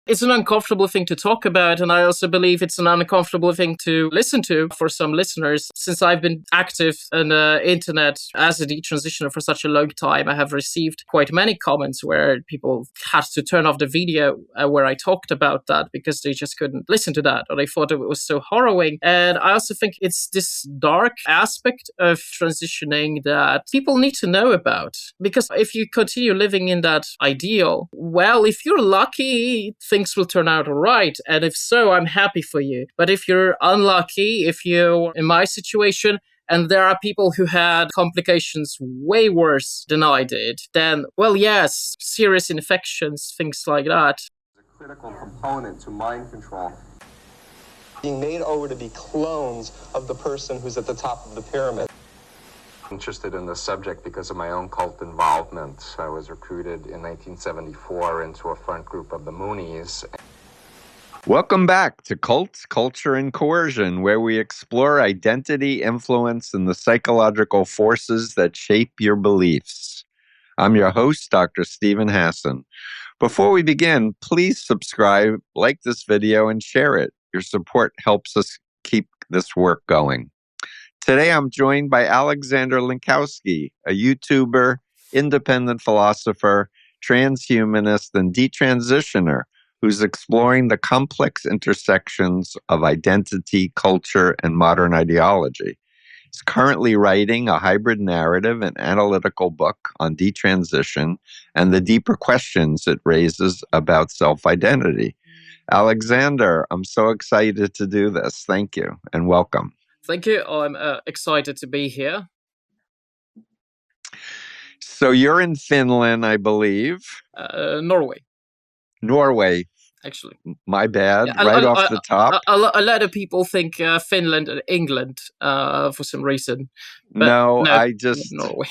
it's an uncomfortable thing to talk about, and I also believe it's an uncomfortable thing to listen to for some listeners. Since I've been active on the internet as a detransitioner for such a long time, I have received quite many comments where people had to turn off the video where I talked about that because they just couldn't listen to that, or they thought it was so harrowing. And I also think it's this dark aspect of transitioning that people need to know about, because if you continue living in that ideal, well, if you're lucky, things will turn out all right. And if so, I'm happy for you. But if you're unlucky, if you're in my situation, and there are people who had complications way worse than I did, then, well, yes, serious infections, things like that. A critical component to mind control. Being made over to be clones of the person who's at the top of the pyramid. Interested in this subject because of my own cult involvement. I was recruited in 1974 into a front group of the Moonies. Welcome back to Cult, Culture, and Coercion, where we explore identity, influence, and the psychological forces that shape your beliefs. I'm your host, Dr. Stephen Hassan. Before we begin, please subscribe, like this video, and share it. Your support helps us keep this work going. Today, I'm joined by Alexander Linkowski, a YouTuber, independent philosopher, transhumanist, and detransitioner who's exploring the complex intersections of identity, culture, and modern ideology. He's currently writing a hybrid narrative and analytical book on detransition and the deeper questions it raises about self-identity. Alexander, I'm so excited to do this. Thank you and welcome. Thank you. I'm excited to be here. So you're in Finland, I believe. Norway. Norway. Actually. My bad, Yeah, off the top. A lot of people think Finland and England for some reason. But no, I just, Norway.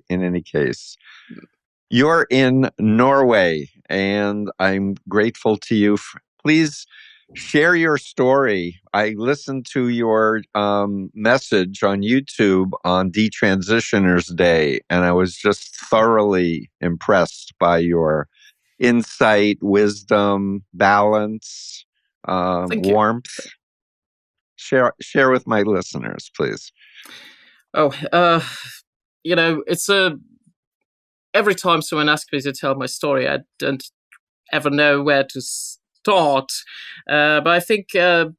In any case, you're in Norway, and I'm grateful to you. Please share your story. I listened to your message on YouTube on Detransitioners Day, and I was just thoroughly impressed by your insight, wisdom, balance, warmth. Share with my listeners, please. Oh, it's every time someone asks me to tell my story, I don't ever know where to start. But I think a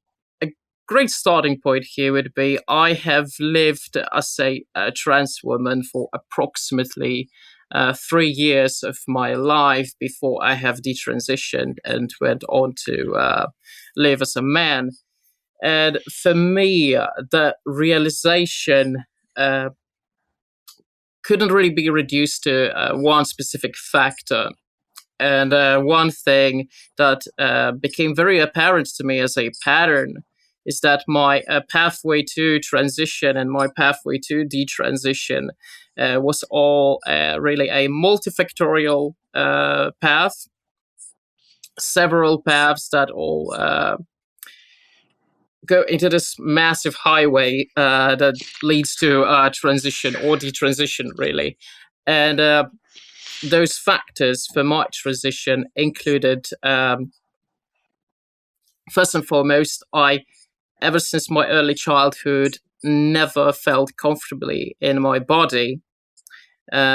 great starting point here would be I have lived as a trans woman for approximately 3 years of my life before I have detransitioned and went on to live as a man. And for me, the realization couldn't really be reduced to one specific factor. And one thing that became very apparent to me as a pattern is that my pathway to transition and my pathway to detransition was all really a multifactorial path, several paths that all go into this massive highway that leads to transition or detransition, really. And those factors for my transition included, first and foremost, ever since my early childhood, never felt comfortably in my body,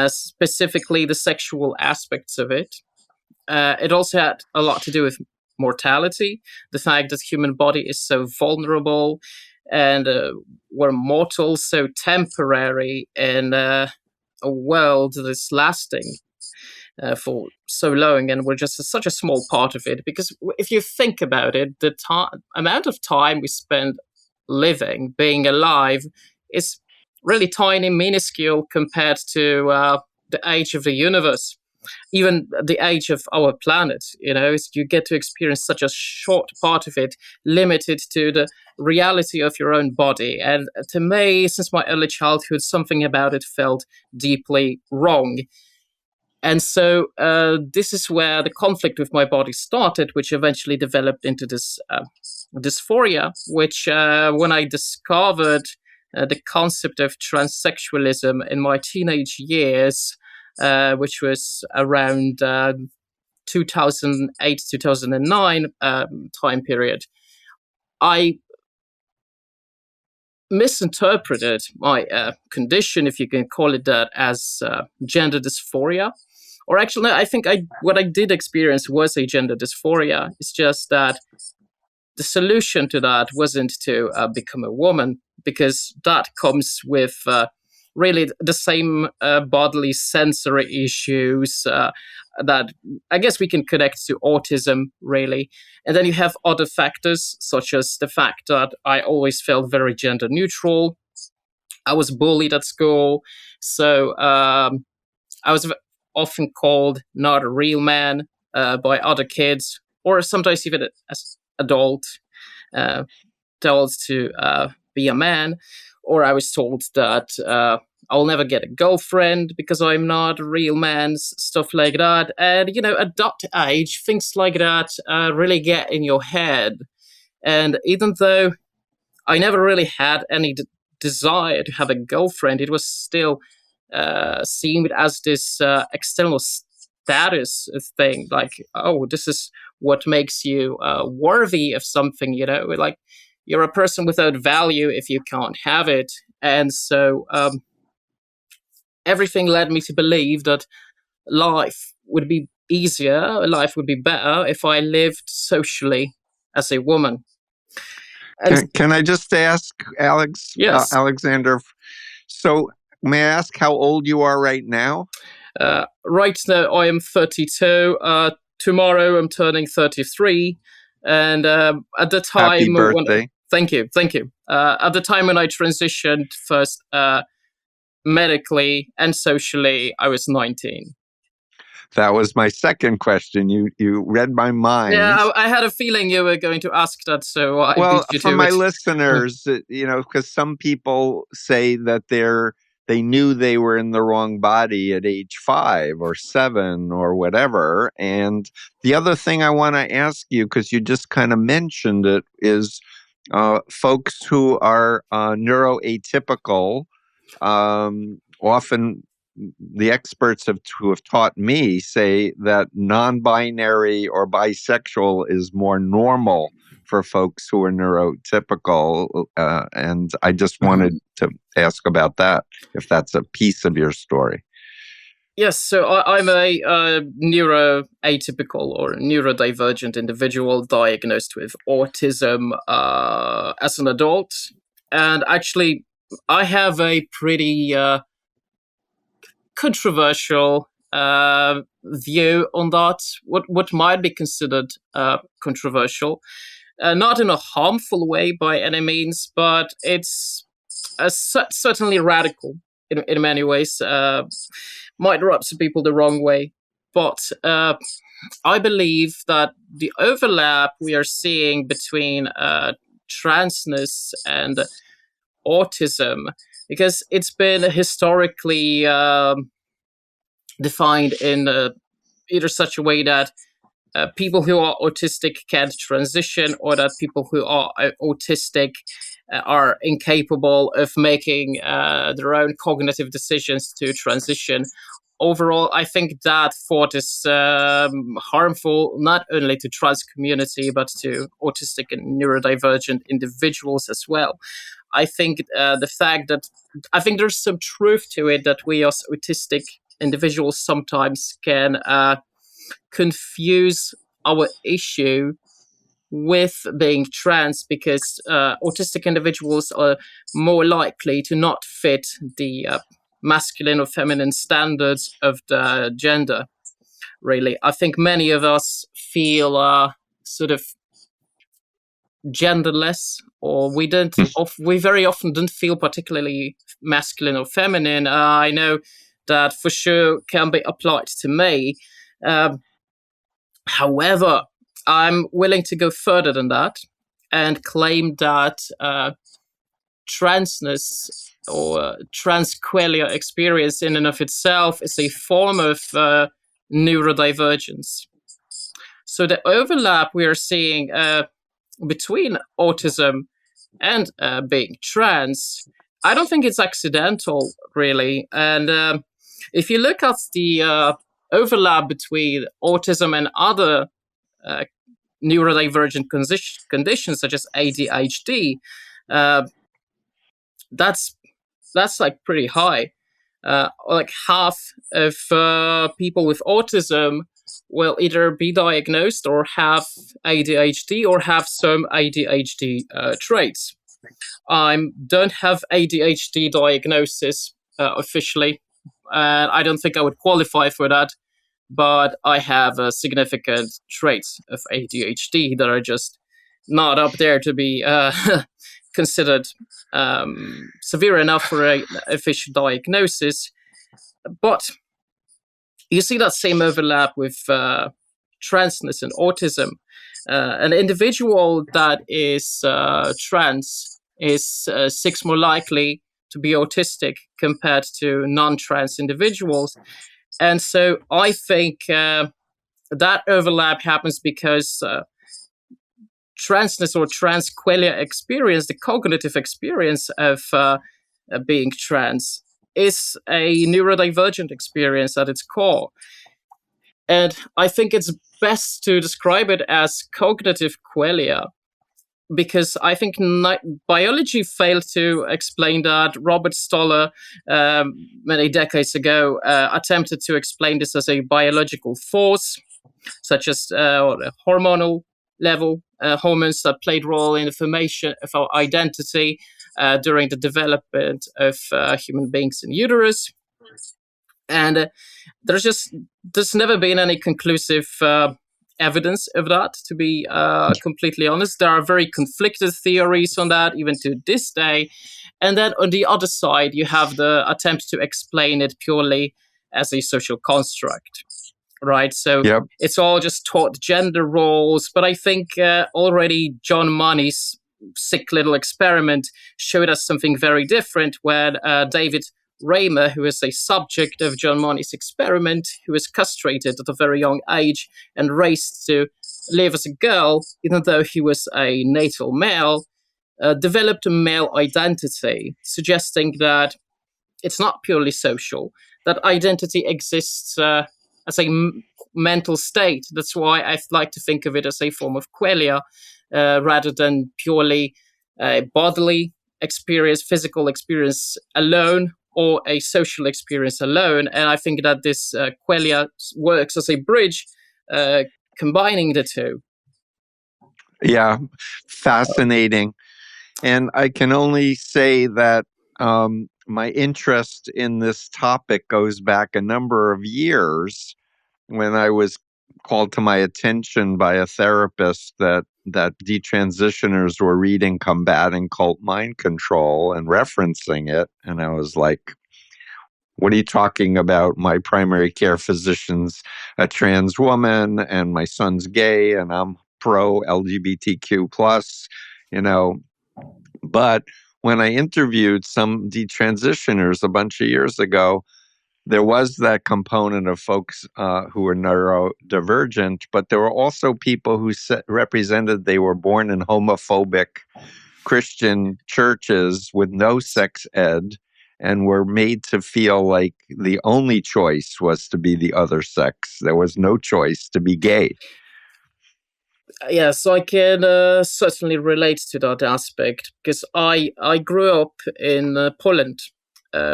specifically the sexual aspects of it. It also had a lot to do with mortality, the fact that human body is so vulnerable and we're mortal, so temporary in a world that's lasting for so long, and we're just such a small part of it. Because if you think about it, the amount of time we spend living, being alive, is really tiny, minuscule compared to the age of the universe, even the age of our planet. You get to experience such a short part of it, limited to the reality of your own body. And to me, since my early childhood, something about it felt deeply wrong. And so this is where the conflict with my body started, which eventually developed into this dysphoria, which when I discovered the concept of transsexualism in my teenage years, which was around 2008, 2009 time period, I misinterpreted my condition, if you can call it that, as gender dysphoria. Or actually, no, I think what I did experience was a gender dysphoria. It's just that the solution to that wasn't to become a woman, because that comes with really the same bodily sensory issues that I guess we can connect to autism, really. And then you have other factors, such as the fact that I always felt very gender neutral. I was bullied at school, so I was often called not a real man by other kids, or sometimes even as adult told to be a man. Or I was told that I'll never get a girlfriend because I'm not a real man, stuff like that. And, at that age, things like that really get in your head. And even though I never really had any desire to have a girlfriend, it was still seen as this external status thing. Like, oh, this is what makes you worthy of something, like you're a person without value if you can't have it. And so everything led me to believe that life would be easier, life would be better if I lived socially as a woman. And Can I just ask, Alex? Yes. Alexander, so may I ask how old you are right now? Right now, I am 32. Tomorrow, I'm turning 33. And at the time... Happy birthday. Thank you. At the time when I transitioned first medically and socially, I was 19. That was my second question. You read my mind. Yeah, I had a feeling you were going to ask that, so I beat you for to my it. listeners, because some people say that they knew they were in the wrong body at age 5 or 7 or whatever. And the other thing I want to ask you, because you just kind of mentioned it, is folks who are neuroatypical, often the experts who have taught me say that non-binary or bisexual is more normal for folks who are neurotypical. And I just wanted to ask about that, if that's a piece of your story. Yes, so I'm a neuroatypical or neurodivergent individual diagnosed with autism as an adult. And actually, I have a pretty controversial view on that, what might be considered controversial. Not in a harmful way by any means, but it's certainly radical in many ways. Might rub some people the wrong way. But I believe that the overlap we are seeing between transness and autism, because it's been historically defined in either such a way that people who are autistic can't transition, or that people who are autistic are incapable of making their own cognitive decisions to transition. Overall, I think that thought is harmful not only to trans community, but to autistic and neurodivergent individuals as well. I think the fact that I think there's some truth to it that we as autistic individuals sometimes can confuse our issue with being trans, because autistic individuals are more likely to not fit the masculine or feminine standards of the gender. Really, I think many of us feel sort of genderless, or we very often don't feel particularly masculine or feminine. I know that for sure can be applied to me. However, I'm willing to go further than that and claim that transness or transquelia experience in and of itself is a form of neurodivergence. So the overlap we are seeing between autism and being trans, I don't think it's accidental, really. And if you look at the overlap between autism and other neurodivergent conditions such as ADHD, that's like pretty high. Like half of people with autism will either be diagnosed or have ADHD or have some ADHD traits. I don't have ADHD diagnosis officially, and I don't think I would qualify for that. But I have significant traits of ADHD that are just not up there to be considered severe enough for an official diagnosis. But you see that same overlap with transness and autism. An individual that is trans is 6 more likely to be autistic compared to non-trans individuals. And so I think that overlap happens because transness or transqualia experience, the cognitive experience of being trans, is a neurodivergent experience at its core. And I think it's best to describe it as cognitive qualia, because I think biology failed to explain that. Robert Stoller, many decades ago, attempted to explain this as a biological force, such as hormonal level hormones that played role in the formation of our identity during the development of human beings in uterus. And there's never been any conclusive evidence of that, to be completely honest. There are very conflicted theories on that, even to this day. And then on the other side, you have the attempt to explain it purely as a social construct, right? So It's all just taught gender roles. But I think already John Money's sick little experiment showed us something very different when David Raymer, who is a subject of John Money's experiment, who was castrated at a very young age and raised to live as a girl, even though he was a natal male, developed a male identity, suggesting that it's not purely social, that identity exists as a mental state. That's why I like to think of it as a form of qualia rather than purely bodily experience, physical experience alone, or a social experience alone. And I think that this qualia works as a bridge, combining the two. Yeah, fascinating. And I can only say that my interest in this topic goes back a number of years when I was called to my attention by a therapist that detransitioners were reading Combating Cult Mind Control and referencing it. And I was like, what are you talking about? My primary care physician's a trans woman and my son's gay and I'm pro LGBTQ plus, But when I interviewed some detransitioners a bunch of years ago, there was that component of folks who were neurodivergent, but there were also people who represented they were born in homophobic Christian churches with no sex ed and were made to feel like the only choice was to be the other sex. There was no choice to be gay. Yes, I can certainly relate to that aspect, because I grew up in Poland,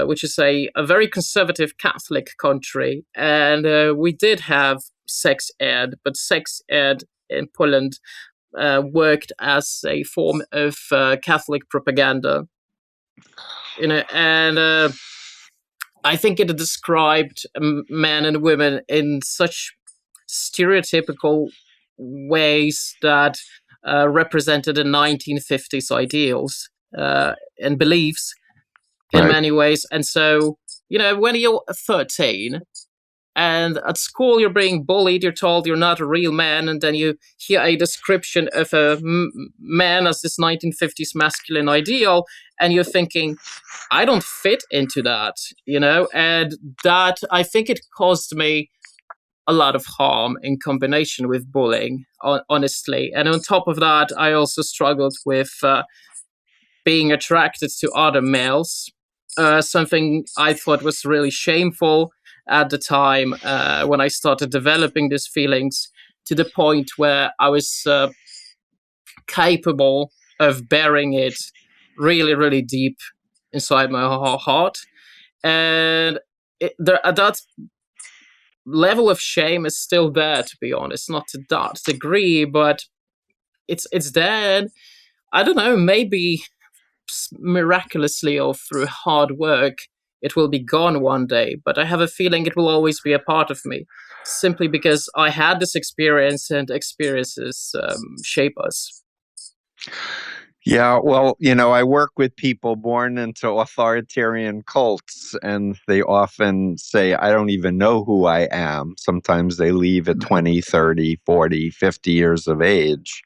which is a very conservative Catholic country. And we did have sex ed, but sex ed in Poland worked as a form of Catholic propaganda. And I think it described men and women in such stereotypical ways that represented the 1950s ideals and beliefs in many ways. And so, when you're 13 and at school you're being bullied, you're told you're not a real man, and then you hear a description of a man as this 1950s masculine ideal, and you're thinking, I don't fit into that, and that, I think it caused me a lot of harm in combination with bullying, honestly. And on top of that, I also struggled with being attracted to other males, something I thought was really shameful. at the time when I started developing these feelings, to the point where I was capable of bearing it really, really deep inside my heart. And that level of shame is still there, to be honest, not to that degree, but it's there. And I don't know, maybe miraculously or through hard work, it will be gone one day. But I have a feeling it will always be a part of me, simply because I had this experience, and experiences shape us. Yeah, well, I work with people born into authoritarian cults, and they often say, I don't even know who I am. Sometimes they leave at 20, 30, 40, 50 years of age.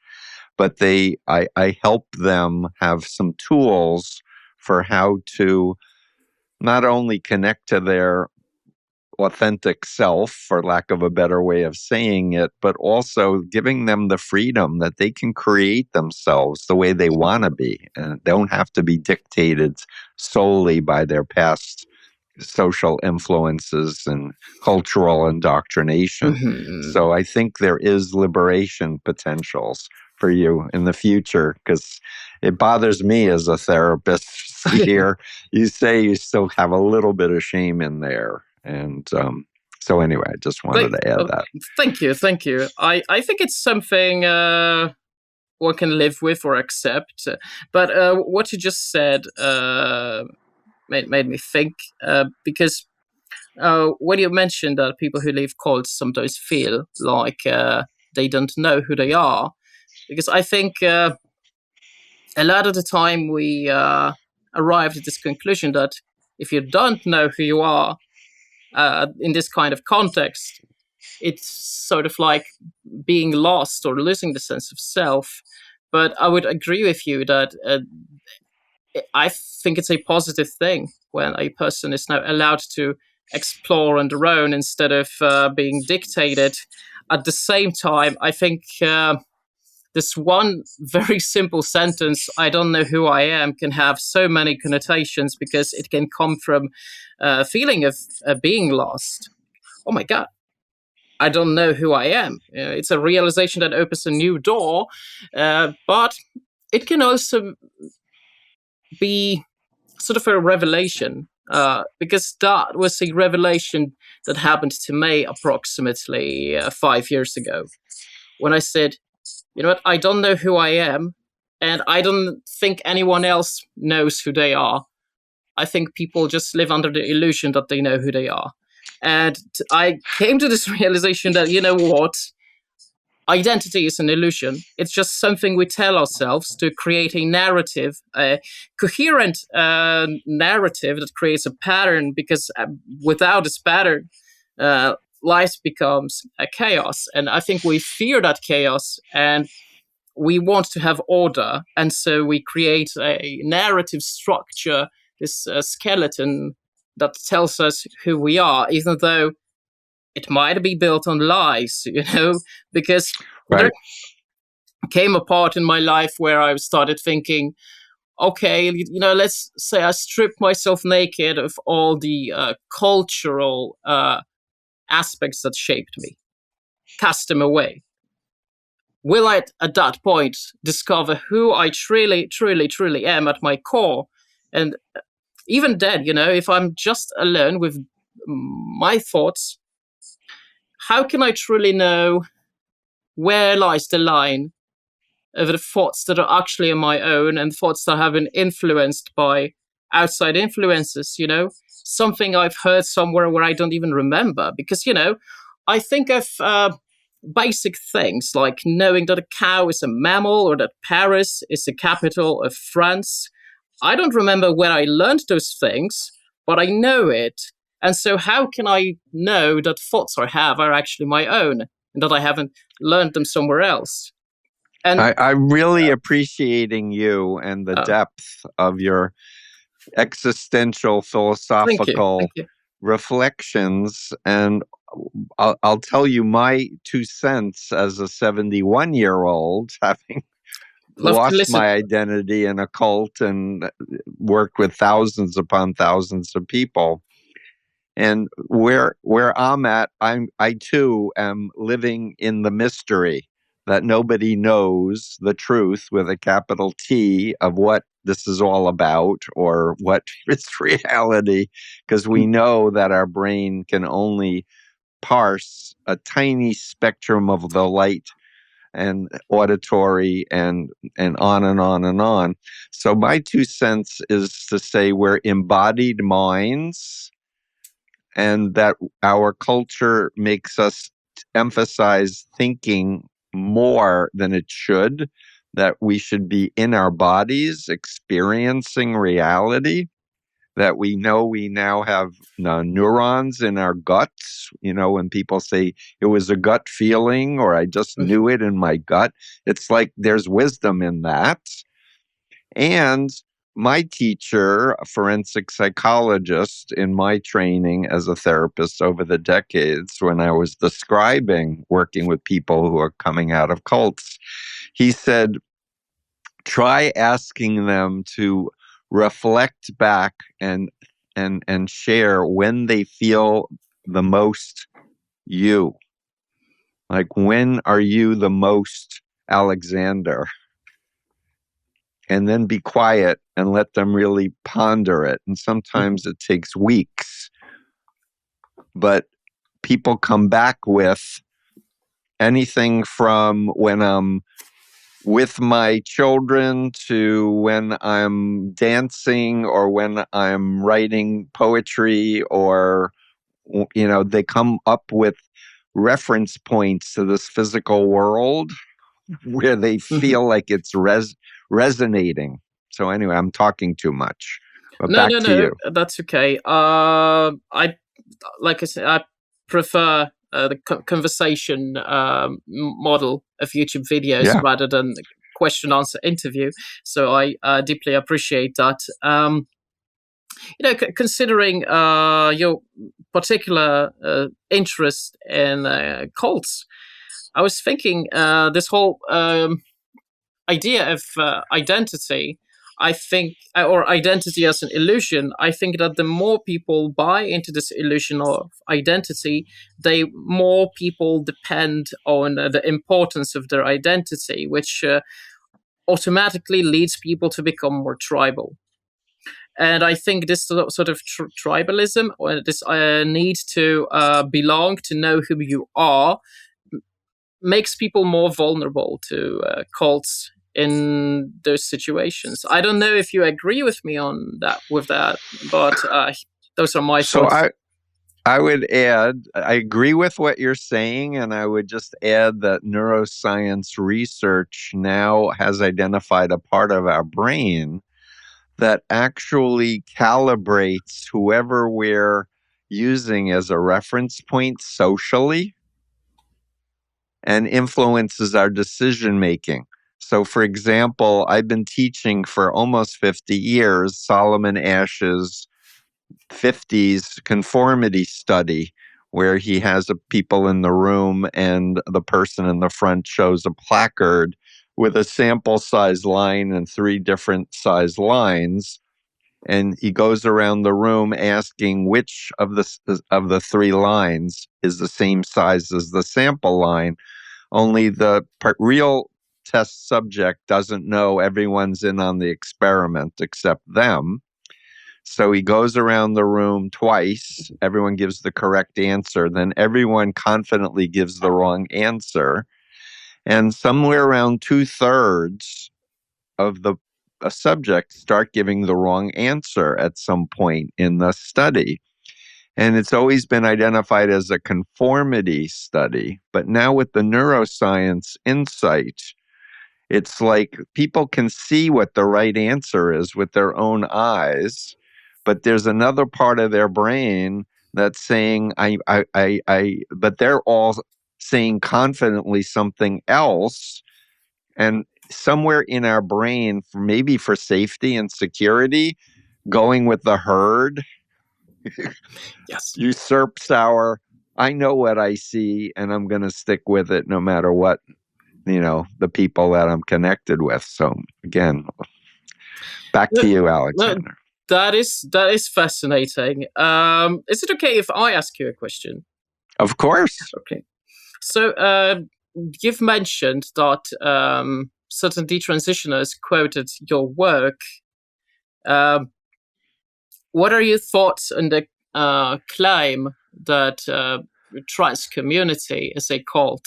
But I help them have some tools for how to not only connect to their authentic self, for lack of a better way of saying it, but also giving them the freedom that they can create themselves the way they want to be, and don't have to be dictated solely by their past social influences and cultural indoctrination. Mm-hmm. So I think there is liberation potentials for you in the future, because it bothers me as a therapist to hear you say you still have a little bit of shame in there. And so anyway, I just wanted to add that. Thank you. I think it's something one can live with or accept. But what you just said made me think, because when you mentioned that people who leave cults sometimes feel like they don't know who they are, because I think a lot of the time we arrived at this conclusion that if you don't know who you are in this kind of context, it's sort of like being lost or losing the sense of self. But I would agree with you that I think it's a positive thing when a person is now allowed to explore on their own instead of being dictated. At the same time, I think this one very simple sentence, I don't know who I am, can have so many connotations, because it can come from a feeling of being lost. Oh my God, I don't know who I am. It's a realization that opens a new door, but it can also be sort of a revelation, because that was a revelation that happened to me approximately 5 years ago, when I said, you know what, I don't know who I am, and I don't think anyone else knows who they are. I think people just live under the illusion that they know who they are. And I came to this realization that, you know what, identity is an illusion. It's just something we tell ourselves to create a narrative, a coherent narrative that creates a pattern, because without this pattern, life becomes a chaos. And I think we fear that chaos, and we want to have order. And so we create a narrative structure, this skeleton that tells us who we are, even though it might be built on lies, because there came a part in my life where I started thinking, okay, let's say I strip myself naked of all the cultural aspects that shaped me, cast them away. Will I, at that point, discover who I truly, truly, truly am at my core? And even then, if I'm just alone with my thoughts, how can I truly know where lies the line of the thoughts that are actually my own and thoughts that have been influenced by outside influences, something I've heard somewhere where I don't even remember? Because, I think of basic things like knowing that a cow is a mammal, or that Paris is the capital of France. I don't remember where I learned those things, but I know it. And so how can I know that thoughts I have are actually my own, and that I haven't learned them somewhere else? And I'm really appreciating you and the depth of your existential, philosophical thank you. reflections. And I'll tell you my 2 cents as a 71-year-old, having lost my identity in a cult and worked with thousands upon thousands of people. And where I'm at, I too am living in the mystery that nobody knows the truth with a capital T of what this is all about or what is reality, because we know that our brain can only parse a tiny spectrum of the light and auditory and on and on and on. So my 2 cents is to say we're embodied minds, and that our culture makes us emphasize thinking more than it should, that we should be in our bodies experiencing reality, that we know we now have neurons in our guts. When people say it was a gut feeling or I just knew it in my gut, it's like there's wisdom in that. And my teacher, a forensic psychologist in my training as a therapist over the decades, when I was describing working with people who are coming out of cults, he said, try asking them to reflect back and share when they feel the most you. Like, when are you the most Alexander? And then be quiet and let them really ponder it. And sometimes it takes weeks, but people come back with anything from when I'm with my children to when I'm dancing or when I'm writing poetry, or, they come up with reference points to this physical world where they feel like it's resonating. So anyway, I'm talking too much, but No, back no, to no, you. that's okay. Like I said, I prefer the conversation model of YouTube videos Yeah. rather than question answer interview. So I deeply appreciate that. Considering your particular interest in cults, I was thinking this whole idea of identity, I think, or identity as an illusion, I think that the more people buy into this illusion of identity, more people depend on the importance of their identity, which automatically leads people to become more tribal. And I think this sort of tribalism, or this need to belong, to know who you are, makes people more vulnerable to cults in those situations. I don't know if you agree with me on that, but those are my So thoughts. I would add, I agree with what you're saying, and I would just add that neuroscience research now has identified a part of our brain that actually calibrates whoever we're using as a reference point socially and influences our decision making. So, for example, I've been teaching for almost 50 years Solomon Ash's 50s conformity study, where he has people in the room and the person in the front shows a placard with a sample size line and 3 different size lines. And he goes around the room asking which of the 3 lines is the same size as the sample line. Only the real test subject doesn't know everyone's in on the experiment except them. So he goes around the room twice. Everyone gives the correct answer. Then everyone confidently gives the wrong answer. And somewhere around 2/3 of the subjects start giving the wrong answer at some point in the study. And it's always been identified as a conformity study. But now with the neuroscience insight, it's like people can see what the right answer is with their own eyes, but there's another part of their brain that's saying, but they're all saying confidently something else. And somewhere in our brain, maybe for safety and security, going with the herd Yes. usurps I know what I see and I'm going to stick with it no matter what, the people that I'm connected with. So again, back to you, Alexander. That is fascinating. Is it okay if I ask you a question? Of course. Okay. So you've mentioned that certain detransitioners quoted your work. What are your thoughts on the claim that trans community is a cult?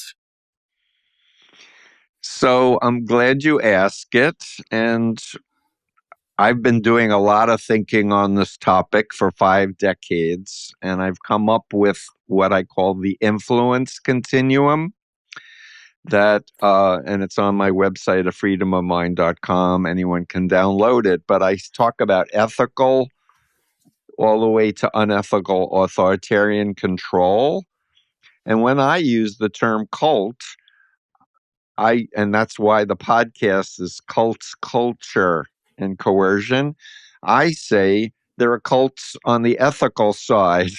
So I'm glad you asked it. And I've been doing a lot of thinking on this topic for 5 decades, and I've come up with what I call the influence continuum. And it's on my website, freedomofmind.com. Anyone can download it. But I talk about ethical all the way to unethical authoritarian control. And when I use the term cult, and that's why the podcast is Cults, Culture, and Coercion. I say there are cults on the ethical side.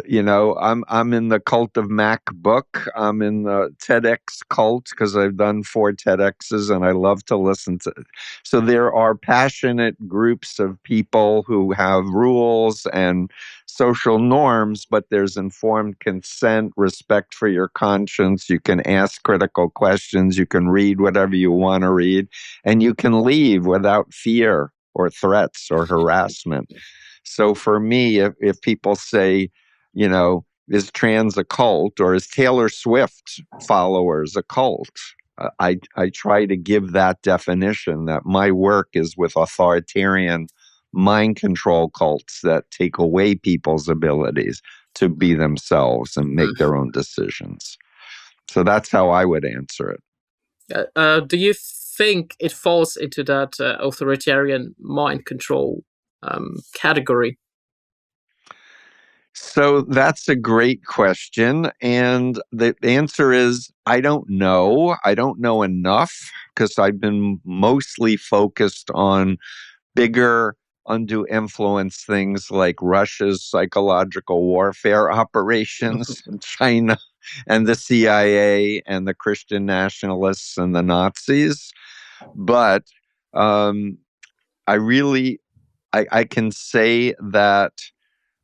You know, I'm in the cult of MacBook. I'm in the TEDx cult because I've done 4 TEDx's and I love to listen to it. So there are passionate groups of people who have rules and social norms, but there's informed consent, respect for your conscience. You can ask critical questions. You can read whatever you want to read, and you can leave without fear or threats or harassment. So for me, if people say, you know, is trans a cult or is Taylor Swift followers a cult? I try to give that definition that my work is with authoritarian mind control cults that take away people's abilities to be themselves and make their own decisions. So that's how I would answer it. Do you think it falls into that authoritarian mind control category? So that's a great question. And the answer is I don't know. I don't know enough because I've been mostly focused on bigger undue influence things like Russia's psychological warfare operations in China and the CIA and the Christian nationalists and the Nazis. But I can say that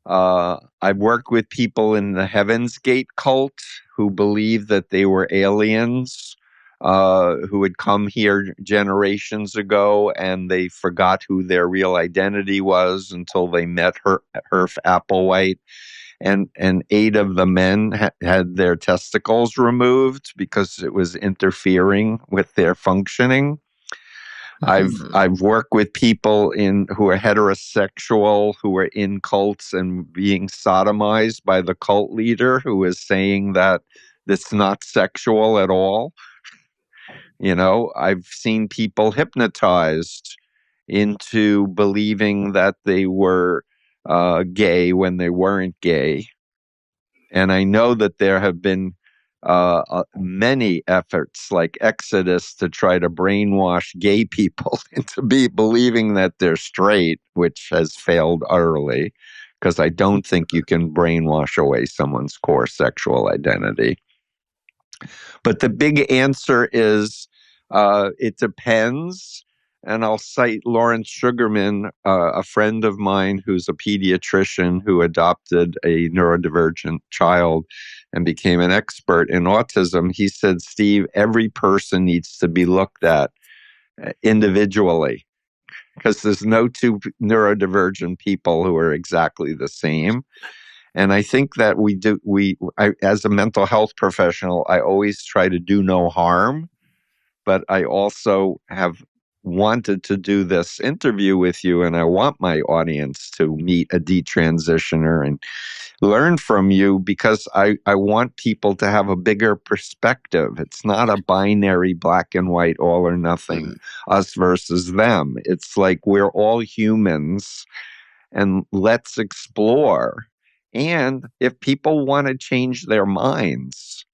I've worked with people in the Heaven's Gate cult who believed that they were aliens who had come here generations ago, and they forgot who their real identity was until they met Herf Applewhite. And 8 of the men had their testicles removed because it was interfering with their functioning. I've worked with people who are heterosexual, who are in cults and being sodomized by the cult leader who is saying that it's not sexual at all. You know, I've seen people hypnotized into believing that they were gay when they weren't gay. And I know that there have been many efforts like Exodus to try to brainwash gay people into believing that they're straight, which has failed utterly, because I don't think you can brainwash away someone's core sexual identity. But the big answer is it depends. And I'll cite Lawrence Sugarman, a friend of mine who's a pediatrician who adopted a neurodivergent child and became an expert in autism. He said, Steve, every person needs to be looked at individually because there's no 2 neurodivergent people who are exactly the same. And I think that as a mental health professional, I always try to do no harm, but I also have wanted to do this interview with you, and I want my audience to meet a detransitioner and learn from you because I want people to have a bigger perspective. It's not a binary black and white, all or nothing, us versus them. It's like we're all humans, and let's explore. And if people want to change their minds,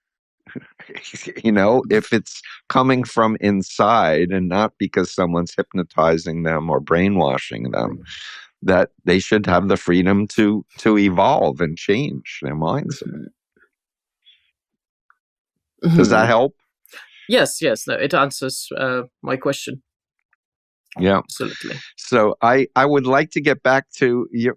you know, if it's coming from inside and not because someone's hypnotizing them or brainwashing them, that they should have the freedom to evolve and change their mindset. Does that help? Yes, no, it answers my question. Yeah. Absolutely. So I would like to get back to you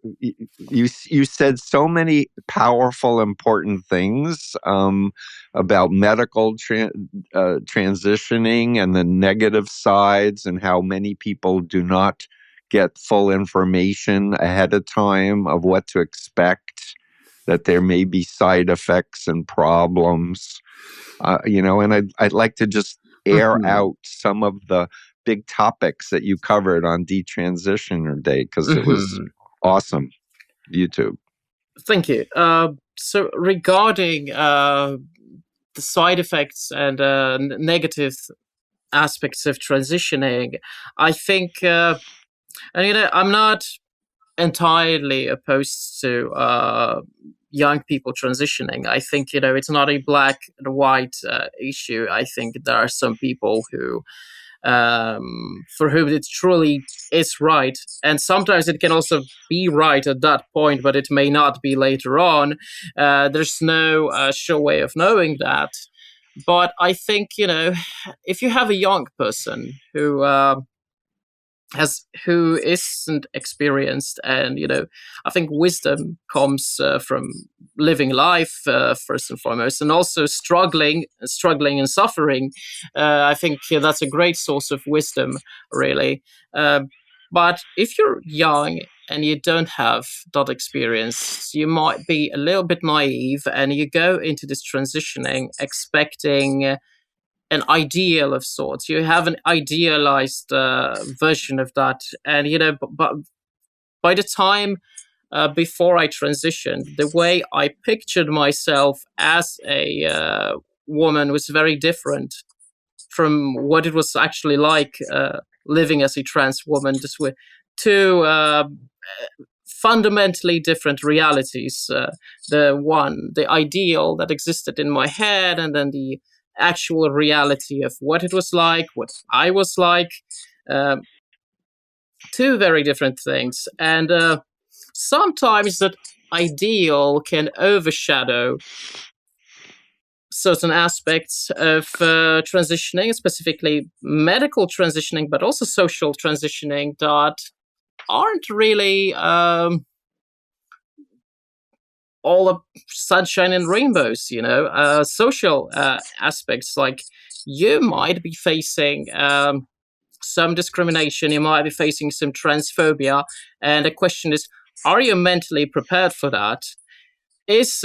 said so many powerful, important things about medical transitioning and the negative sides, and how many people do not get full information ahead of time of what to expect, that there may be side effects and problems, and I'd like to just air out some of the big topics that you covered on Detransitioner Day, because it was awesome. YouTube. Thank you. So regarding the side effects and negative aspects of transitioning, I think, and I'm not entirely opposed to young people transitioning. I think, it's not a black and white issue. I think there are some people who, for whom it truly is right, and sometimes it can also be right at that point, but it may not be later on. There's no sure way of knowing that. But I think, if you have a young person who isn't experienced, and I think wisdom comes from living life, first and foremost, and also struggling and suffering. I think that's a great source of wisdom, really. But if you're young and you don't have that experience, you might be a little bit naive, and you go into this transitioning expecting an ideal of sorts. You have an idealized version of that, and but by the time before I transitioned, the way I pictured myself as a woman was very different from what it was actually like living as a trans woman. Just with two fundamentally different realities. The ideal that existed in my head, and then the actual reality of what it was like, what I was like. Two very different things. And sometimes that ideal can overshadow certain aspects of transitioning, specifically medical transitioning, but also social transitioning, that aren't really all of sunshine and rainbows. Social aspects, like you might be facing some discrimination, you might be facing some transphobia, and the question is, are you mentally prepared for that? Is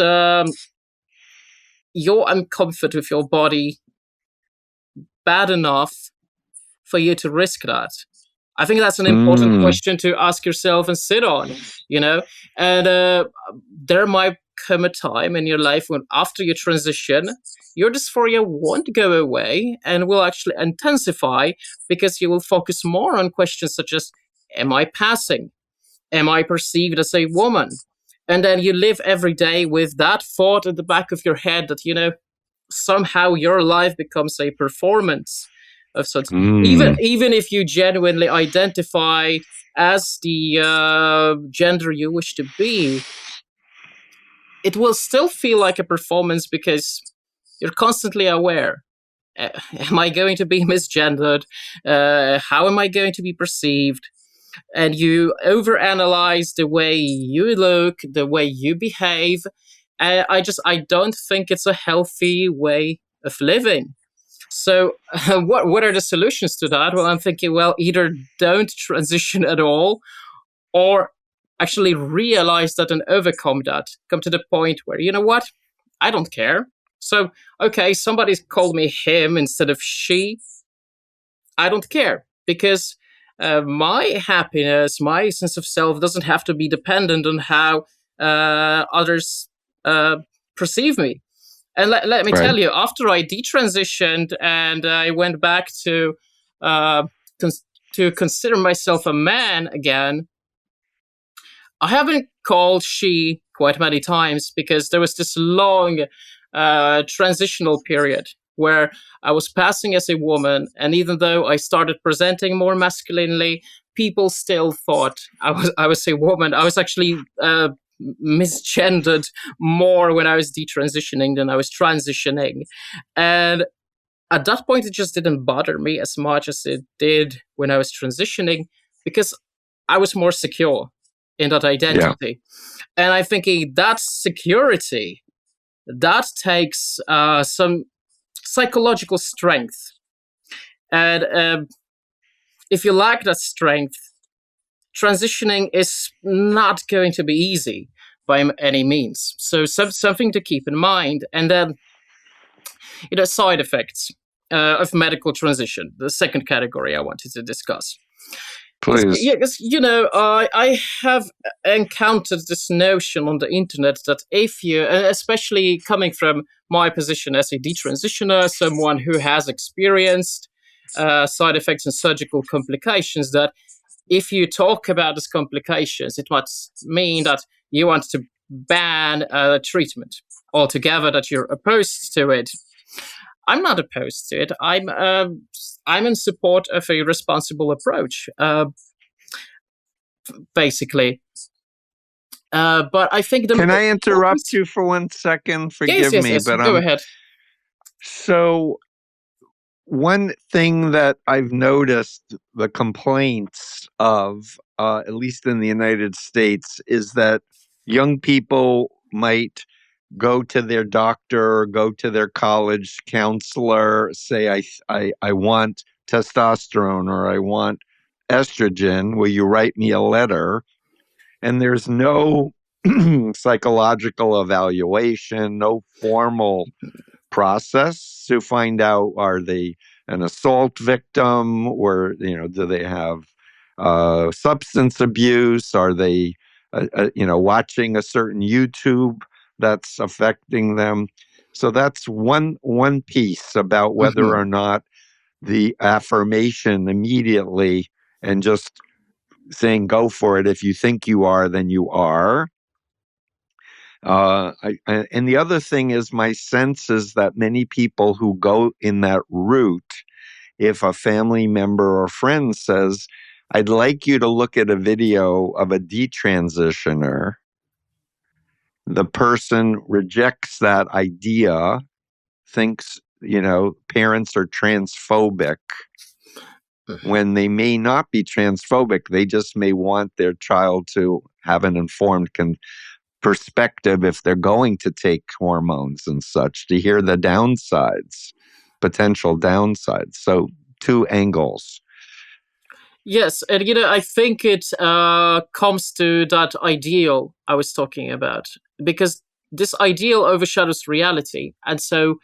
your uncomfort with your body bad enough for you to risk that? I think that's an important question to ask yourself and sit on, and there might come a time in your life when, after you transition, your dysphoria won't go away and will actually intensify, because you will focus more on questions such as, am I passing? Am I perceived as a woman? And then you live every day with that thought at the back of your head that, somehow your life becomes a performance of sorts. Even if you genuinely identify as the gender you wish to be, it will still feel like a performance, because you're constantly aware. Am I going to be misgendered? How am I going to be perceived? And you overanalyze the way you look, the way you behave. I don't think it's a healthy way of living. So what are the solutions to that? Well, I'm thinking, either don't transition at all, or actually realize that and overcome that. Come to the point where, you know what? I don't care. So, okay, somebody's called me him instead of she. I don't care, because my happiness, my sense of self doesn't have to be dependent on how others perceive me. And let me tell you, after I detransitioned and I went back to consider myself a man again, I haven't called she quite many times, because there was this long transitional period where I was passing as a woman, and even though I started presenting more masculinely, people still thought I was a woman. I was actually misgendered more when I was detransitioning than I was transitioning. And at that point, it just didn't bother me as much as it did when I was transitioning, because I was more secure in that identity. And I'm thinking that security, that takes some psychological strength. And if you lack that strength, transitioning is not going to be easy by any means. So something to keep in mind. And then, side effects of medical transition, the second category I wanted to discuss. Please. Because I have encountered this notion on the internet that if you, especially coming from my position as a detransitioner, someone who has experienced side effects and surgical complications, that if you talk about these complications, it must mean that you want to ban treatment altogether, that you're opposed to it. I'm not opposed to it. I'm in support of a responsible approach, basically. But I think Can I interrupt you for 1 second? Forgive me, yes. but Go ahead. So one thing that I've noticed the complaints of, at least in the United States, is that young people might go to their doctor or go to their college counselor, say, I want testosterone or I want estrogen. Will you write me a letter? And there's no psychological evaluation, no formal process to find out, are they an assault victim, or do they have substance abuse? Are they watching a certain YouTube that's affecting them? So that's one piece about whether or not the affirmation immediately and just saying go for it. If you think you are, then you are. And the other thing is, my sense is that many people who go in that route, if a family member or friend says, I'd like you to look at a video of a detransitioner, the person rejects that idea, thinks, parents are transphobic, when they may not be transphobic. They just may want their child to have an informed perspective if they're going to take hormones and such, to hear the downsides, potential downsides. So 2 angles. Yes, and I think it comes to that ideal I was talking about, because this ideal overshadows reality, and so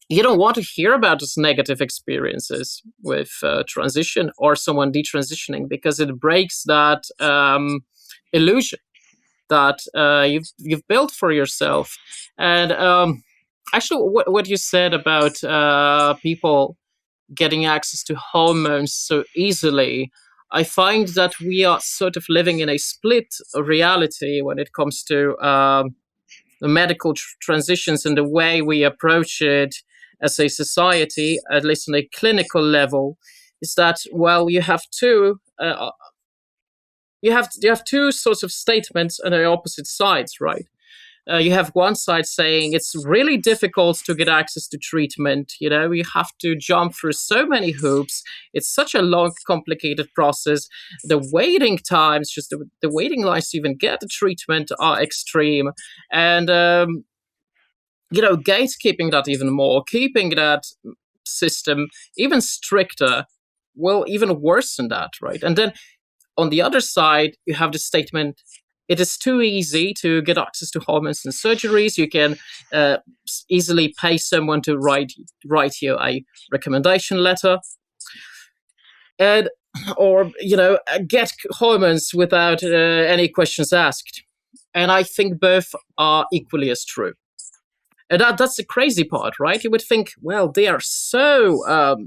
you don't want to hear about those negative experiences with transition or someone detransitioning, because it breaks that illusion that you've built for yourself. And actually, what you said about people getting access to hormones so easily, I find that we are sort of living in a split reality when it comes to the medical transitions and the way we approach it as a society, at least on a clinical level. Is that, well, you have two sorts of statements on the opposite sides, right? You have one side saying it's really difficult to get access to treatment. You have to jump through so many hoops. It's such a long, complicated process. The waiting times, just the waiting lines to even get the treatment, are extreme. And, gatekeeping that even more, keeping that system even stricter, will even worsen that, right? And then on the other side, you have the statement, it is too easy to get access to hormones and surgeries. You can easily pay someone to write you a recommendation letter, or get hormones without any questions asked. And I think both are equally as true. And that's the crazy part, right? You would think, well, they are so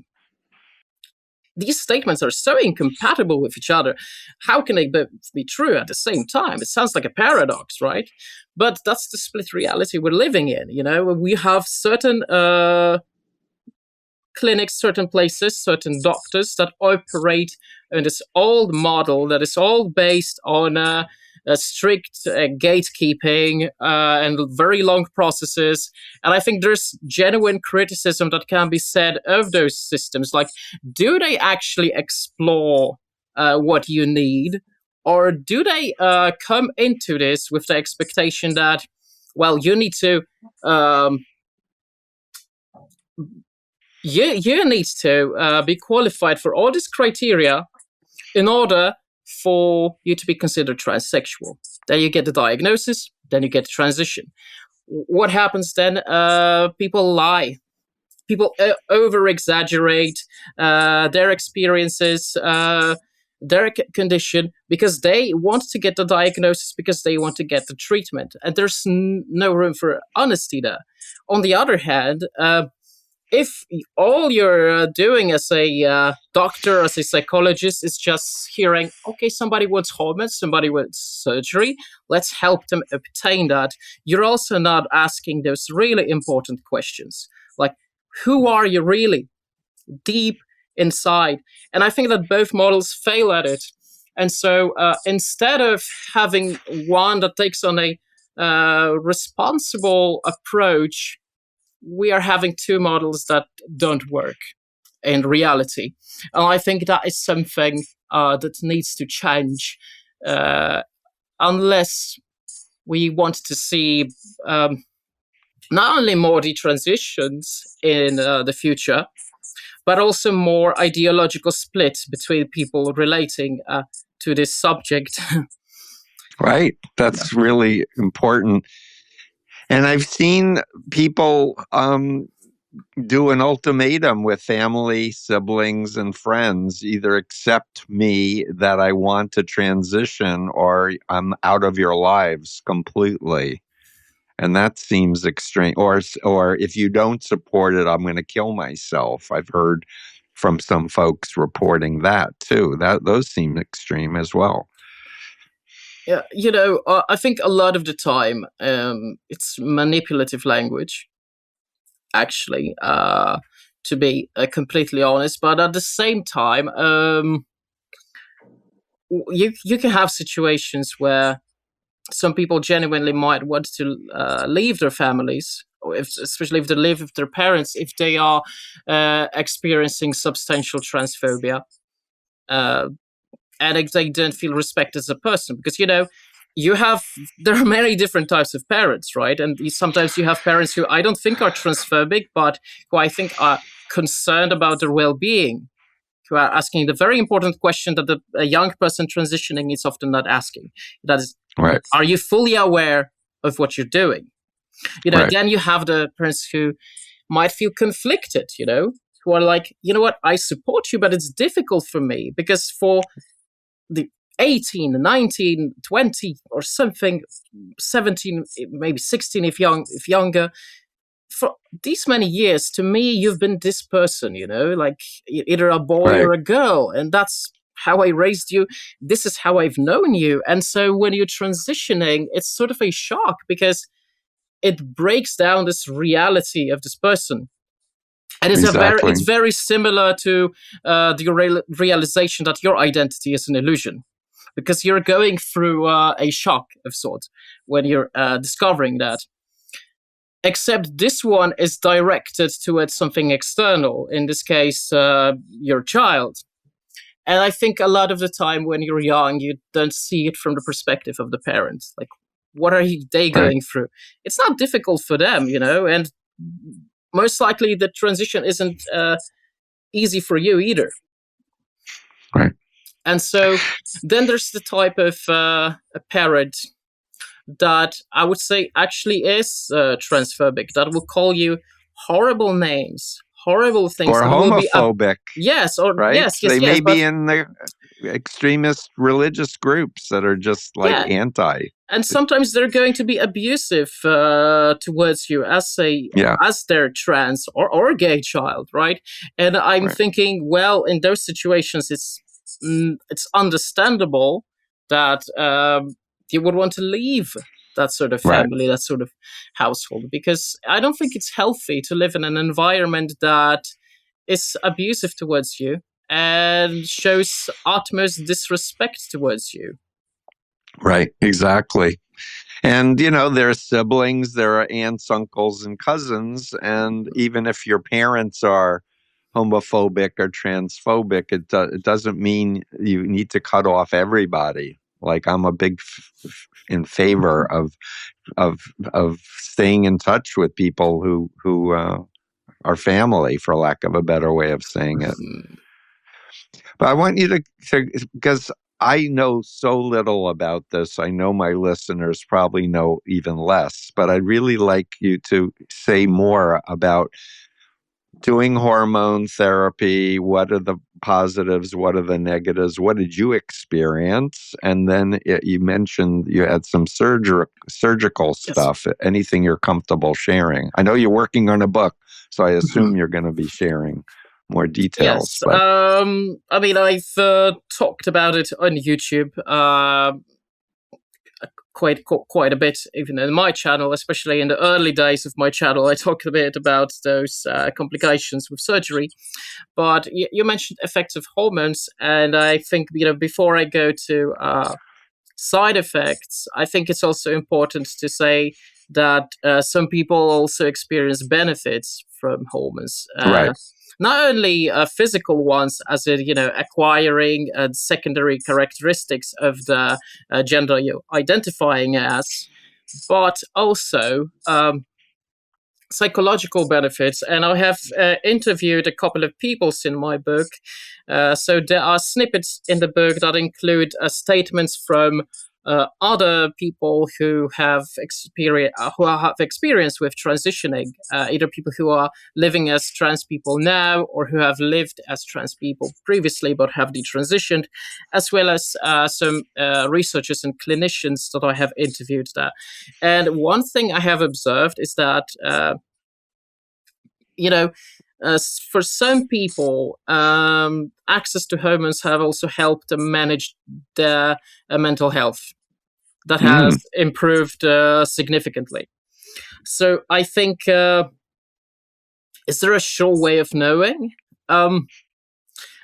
these statements are so incompatible with each other. How can they be true at the same time? It sounds like a paradox, right? But that's the split reality we're living in. We have certain clinics, certain places, certain doctors that operate in this old model that is all based on strict gatekeeping and very long processes. And I think there's genuine criticism that can be said of those systems. Like, do they actually explore what you need? Or do they come into this with the expectation that, well, you need to you need to be qualified for all these criteria in order for you to be considered transsexual. Then you get the diagnosis, then you get the transition. What happens then? People lie. People over-exaggerate their experiences, their condition, because they want to get the diagnosis, because they want to get the treatment. And there's no room for honesty there. On the other hand, if all you're doing as a doctor, as a psychologist, is just hearing, okay, somebody wants hormones, somebody wants surgery, let's help them obtain that, you're also not asking those really important questions. Like, who are you really deep inside? And I think that both models fail at it. And so instead of having one that takes on a responsible approach, we are having two models that don't work in reality. And I think that is something that needs to change unless we want to see not only more detransitions in the future, but also more ideological split between people relating to this subject. Right. That's really important. And I've seen people do an ultimatum with family, siblings, and friends: either accept me that I want to transition, or I'm out of your lives completely. And that seems extreme. Or if you don't support it, I'm going to kill myself. I've heard from some folks reporting that too. Those seem extreme as well. Yeah, I think a lot of the time it's manipulative language, actually, to be completely honest. But at the same time, you can have situations where some people genuinely might want to leave their families, or especially if they live with their parents, if they are experiencing substantial transphobia. And they don't feel respected as a person, because there are many different types of parents, right? And sometimes you have parents who I don't think are transphobic, but who I think are concerned about their well-being, who are asking the very important question that a young person transitioning is often not asking. That is, right. Are you fully aware of what you're doing? Right. Then you have the parents who might feel conflicted, who are like, you know what, I support you, but it's difficult for me, because for the 18, 19, 20 or something, 17, maybe 16 if younger, for these many years, to me, you've been this person, like either a boy right. or a girl. And that's how I raised you. This is how I've known you. And so when you're transitioning, it's sort of a shock, because it breaks down this reality of this person. And it's very similar to the realization that your identity is an illusion, because you're going through a shock of sorts when you're discovering that. Except this one is directed towards something external, in this case, your child. And I think a lot of the time when you're young, you don't see it from the perspective of the parents. Like, what are they going through? It's not difficult for them, and most likely the transition isn't easy for you either. Right. And so then there's the type of a parent that I would say actually is transphobic, that will call you horrible names, horrible things. Or homophobic. Yes, or right? Yes, they may be in the extremist religious groups that are just like anti. And sometimes they're going to be abusive towards you as their trans or gay child, right? And I'm thinking, well, in those situations, it's understandable that you would want to leave that sort of family, that sort of household, because I don't think it's healthy to live in an environment that is abusive towards you and shows utmost disrespect towards you. Right, exactly. And, there are siblings, there are aunts, uncles, and cousins. And even if your parents are homophobic or transphobic, it doesn't mean you need to cut off everybody. Like, I'm a big in favor of of staying in touch with people who are family, for lack of a better way of saying it. But I want you to because I know so little about this. I know my listeners probably know even less, but I'd really like you to say more about doing hormone therapy. What are the positives? What are the negatives? What did you experience? And then you mentioned you had some surgical stuff. Yes. Anything you're comfortable sharing? I know you're working on a book, so I assume you're going to be sharing more details. Yes. But I mean, I've talked about it on YouTube quite a bit, even in my channel, especially in the early days of my channel. I talked a bit about those complications with surgery. But you mentioned effects of hormones, and I think before I go to side effects, I think it's also important to say that some people also experience benefits from hormones. Right. Not only physical ones, as in acquiring secondary characteristics of the gender you're identifying as, but also psychological benefits. And I have interviewed a couple of people in my book. So there are snippets in the book that include statements from other people who have experience with transitioning, either people who are living as trans people now or who have lived as trans people previously but have detransitioned, as well as some researchers and clinicians that I have interviewed there. And one thing I have observed is that for some people, access to hormones have also helped them manage their mental health. That has improved significantly. So I think, is there a sure way of knowing?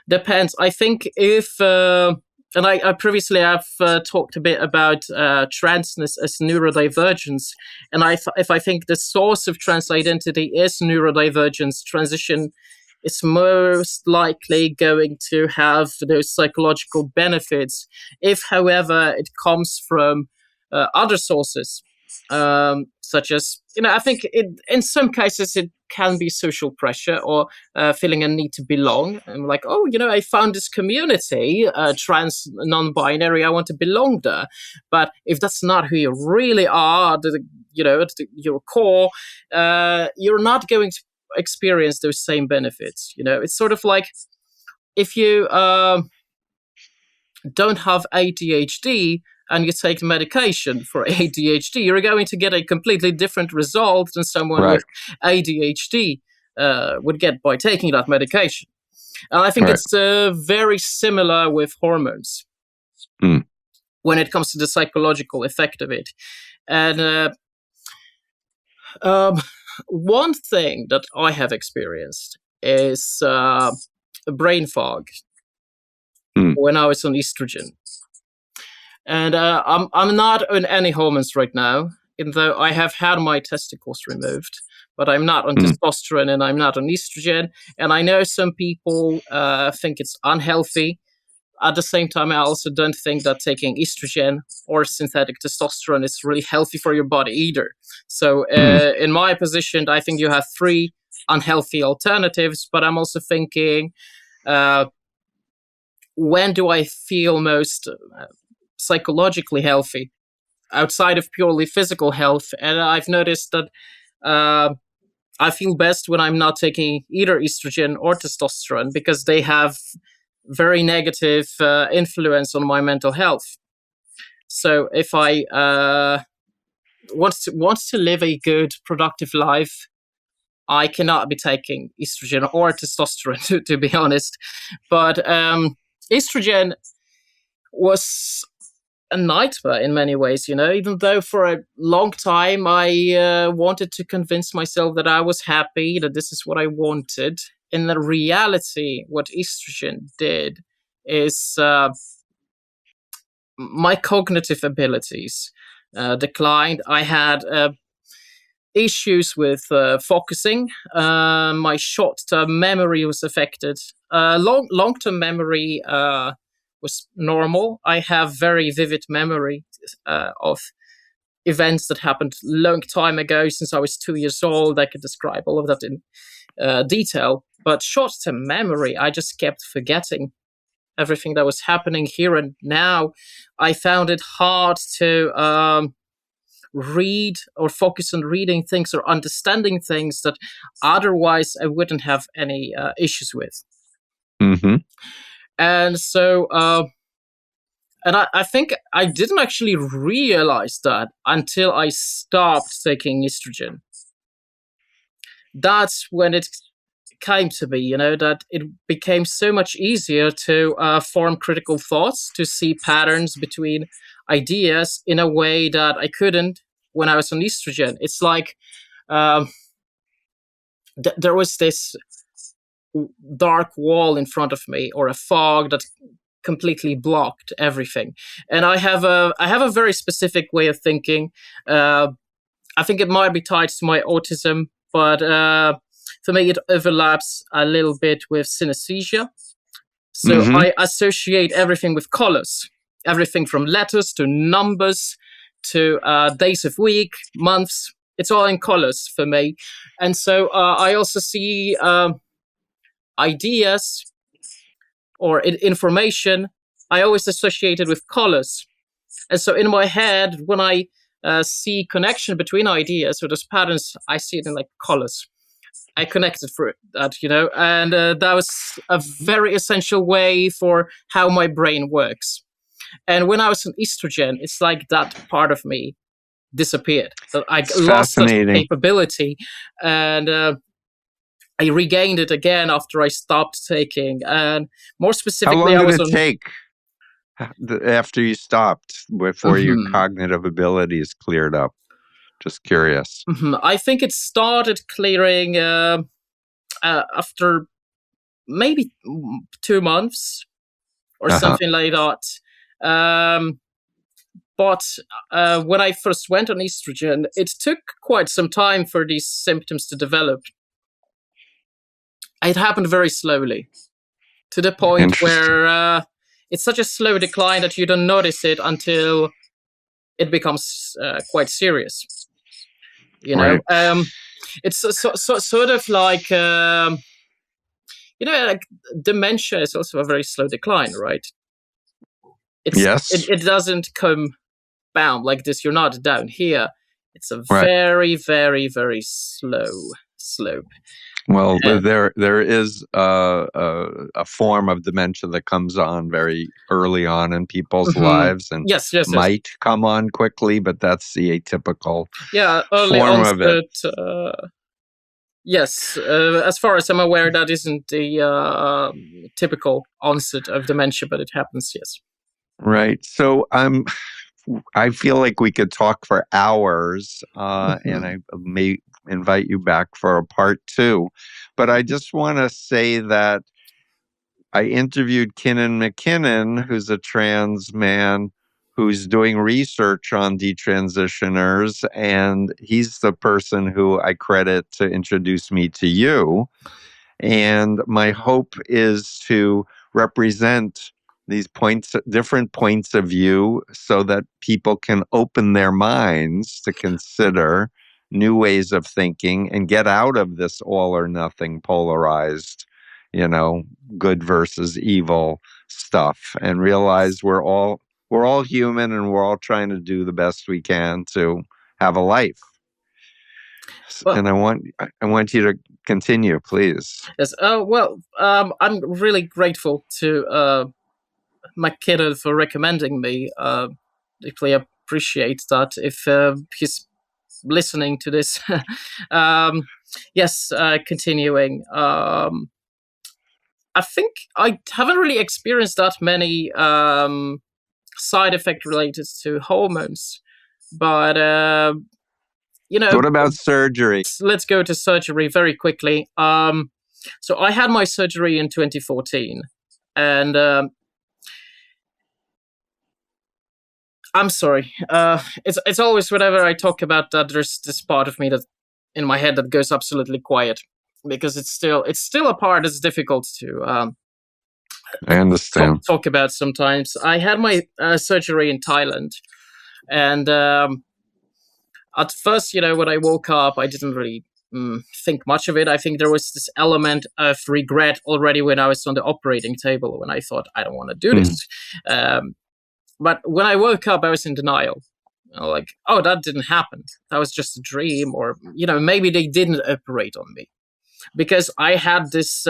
Depends. I think if, and I previously have talked a bit about transness as neurodivergence, and if I think the source of trans identity is neurodivergence, transition is most likely going to have those psychological benefits. If, however, it comes from other sources, such as, I think in some cases it can be social pressure or feeling a need to belong. I'm like, I found this community, trans, non-binary, I want to belong there. But if that's not who you really are, at your core, you're not going to experience those same benefits. It's sort of like if you don't have ADHD and you take medication for ADHD, you're going to get a completely different result than someone with ADHD would get by taking that medication. And I think it's very similar with hormones when it comes to the psychological effect of it. And one thing that I have experienced is brain fog when I was on estrogen. And I'm not on any hormones right now, even though I have had my testicles removed. But I'm not on testosterone and I'm not on estrogen. And I know some people think it's unhealthy. At the same time, I also don't think that taking estrogen or synthetic testosterone is really healthy for your body either. So in my position, I think you have three unhealthy alternatives. But I'm also thinking, when do I feel most psychologically healthy outside of purely physical health? And I've noticed that I feel best when I'm not taking either estrogen or testosterone, because they have very negative influence on my mental health. So if I want to live a good, productive life, I cannot be taking estrogen or testosterone, to be honest. But estrogen was a nightmare in many ways, even though for a long time I wanted to convince myself that I was happy, that this is what I wanted. In the reality, what estrogen did is my cognitive abilities declined. I had issues with focusing. My short-term memory was affected. Long-term memory was normal. I have very vivid memory of events that happened a long time ago. Since I was 2 years old, I could describe all of that in detail. But short-term memory, I just kept forgetting everything that was happening here and now. I found it hard to read or focus on reading things or understanding things that otherwise I wouldn't have any issues with. Mm-hmm. And so, and I think I didn't actually realize that until I stopped taking estrogen. That's when it came to me, that it became so much easier to form critical thoughts, to see patterns between ideas in a way that I couldn't when I was on estrogen. It's like there was this dark wall in front of me, or a fog that completely blocked everything. And I have a very specific way of thinking. I think it might be tied to my autism, but for me, it overlaps a little bit with synesthesia. So Mm-hmm. I associate everything with colors, everything from letters to numbers to days of week, months. It's all in colors for me. And so I also see ideas or information. I always associate it with colors. And so in my head, when I see connection between ideas or those patterns, I see it in like colors. I connected for that, and that was a very essential way for how my brain works. And when I was on estrogen, it's like that part of me disappeared. That I It's lost that fascinating. capability, and I regained it again after I stopped taking. And more How specifically, long I did was it on. take after you stopped before your Mhm. cognitive abilities cleared up? Just curious. I think it started clearing after maybe 2 months or Uh-huh. something like that. But when I first went on estrogen, it took quite some time for these symptoms to develop. It happened very slowly, to the point Interesting. where it's such a slow decline that you don't notice it until it becomes quite serious. Right. It's sort of like like dementia is also a very slow decline, right? Yes. It doesn't come bound like this. You're not down here. It's a Right. very, very, very slow slope. Well, And there is a form of dementia that comes on very early on in people's lives and yes, yes, yes. might come on quickly, but that's the atypical Yeah, early form of it. onset. Yes, as far as I'm aware, that isn't the typical onset of dementia, but it happens. Yes. Right. So I feel like we could talk for hours, and I may invite you back for a part 2. But I just want to say that I interviewed Kinnan McKinnon, who's a trans man who's doing research on detransitioners, and he's the person who I credit to introduce me to you. And my hope is to represent these different points of view, so that people can open their minds to consider new ways of thinking and get out of this all or nothing polarized, good versus evil stuff, and realize we're all human, and we're all trying to do the best we can to have a life. Well, And I want you to continue, please. yes. I'm really grateful to my kiddo for recommending me. Deeply appreciate that. If he's listening to this, yes. Continuing. I think I haven't really experienced that many side effect related to hormones, but What about surgery? let's go to surgery very quickly. So I had my surgery in 2014, and I'm sorry. It's always whenever I talk about that, there's this part of me that in my head that goes absolutely quiet because it's still a part that's difficult to I understand. talk about sometimes. I had my surgery in Thailand, and at first, when I woke up, I didn't really think much of it. I think there was this element of regret already when I was on the operating table when I thought, I don't want to do this. But when I woke up, I was in denial. Like, oh, that didn't happen. That was just a dream. Or, maybe they didn't operate on me. Because I had this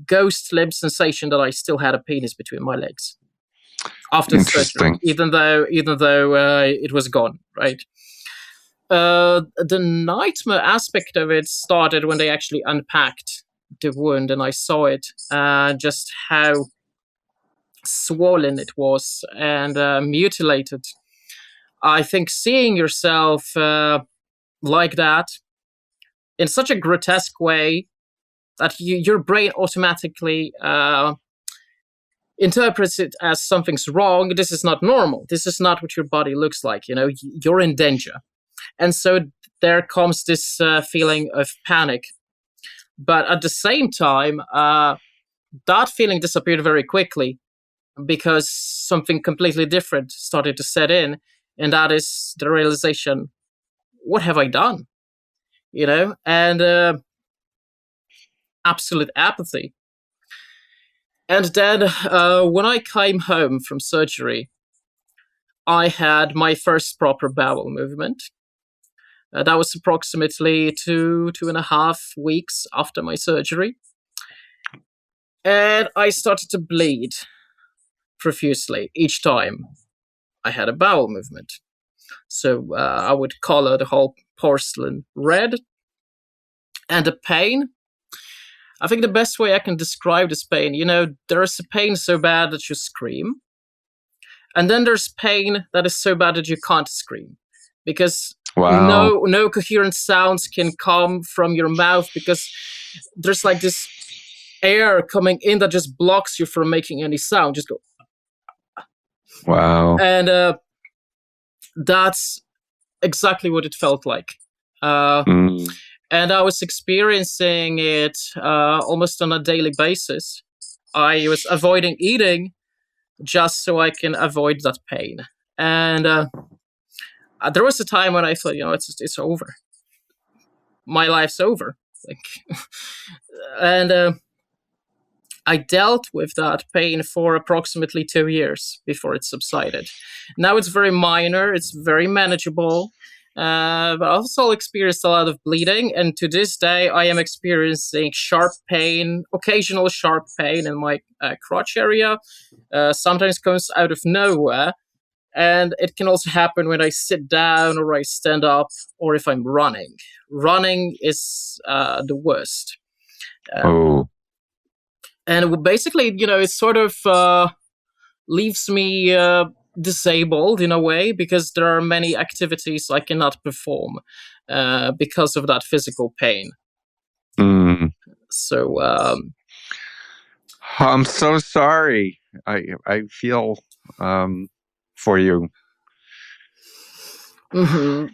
ghost limb sensation that I still had a penis between my legs after surgery, even though it was gone, right? The nightmare aspect of it started when they actually unpacked the wound and I saw it, just how swollen it was and mutilated. I think seeing yourself like that in such a grotesque way that your brain automatically interprets it as something's wrong. This is not normal. This is not what your body looks like. You're in danger. And so there comes this feeling of panic. But at the same time, that feeling disappeared very quickly because something completely different started to set in. And that is the realization, what have I done? And absolute apathy. And then when I came home from surgery, I had my first proper bowel movement. That was approximately 2.5 weeks after my surgery. And I started to bleed profusely each time I had a bowel movement. So I would color the whole porcelain red. And the pain, I think the best way I can describe this pain, there is a pain so bad that you scream. And then there's pain that is so bad that you can't scream. Because no coherent sounds can come from your mouth because there's like this air coming in that just blocks you from making any sound. Just go. Wow. And that's exactly what it felt like. And I was experiencing it almost on a daily basis. I was avoiding eating just so I can avoid that pain. And there was a time when I thought, it's over. My life's over. And I dealt with that pain for approximately 2 years before it subsided. Now it's very minor. It's very manageable. But I also experienced a lot of bleeding. And to this day, I am experiencing occasional sharp pain in my crotch area. Sometimes comes out of nowhere. And it can also happen when I sit down or I stand up or if I'm running. Running is the worst. And basically, it sort of leaves me disabled in a way because there are many activities I cannot perform because of that physical pain. So I'm so sorry. I feel for you. Thank